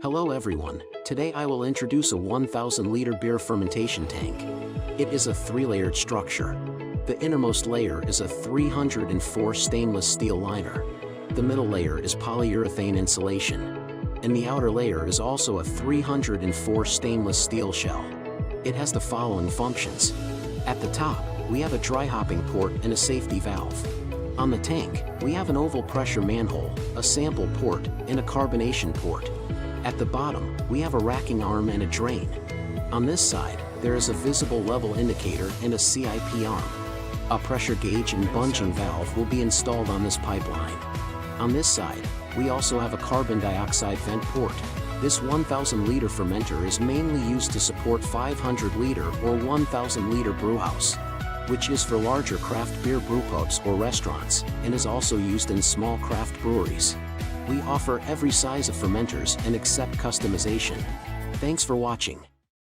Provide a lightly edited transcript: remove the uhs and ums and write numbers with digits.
Hello everyone, today I will introduce a 1000-liter beer fermentation tank. It is a 3-layered structure. The innermost layer is a 304 stainless steel liner. The middle layer is polyurethane insulation. And the outer layer is also a 304 stainless steel shell. It has the following functions. At the top, we have a dry hopping port and a safety valve. On the tank, we have an oval pressure manhole, a sample port, and a carbonation port. At the bottom, we have a racking arm and a drain. On this side, there is a visible level indicator and a CIP arm. A pressure gauge and bunging valve will be installed on this pipeline. On this side, we also have a carbon dioxide vent port. This 1000-liter fermenter is mainly used to support 500-liter or 1000-liter brewhouse, which is for larger craft beer brewpubs or restaurants, and is also used in small craft breweries. We offer every size of fermenters and accept customization. Thanks for watching.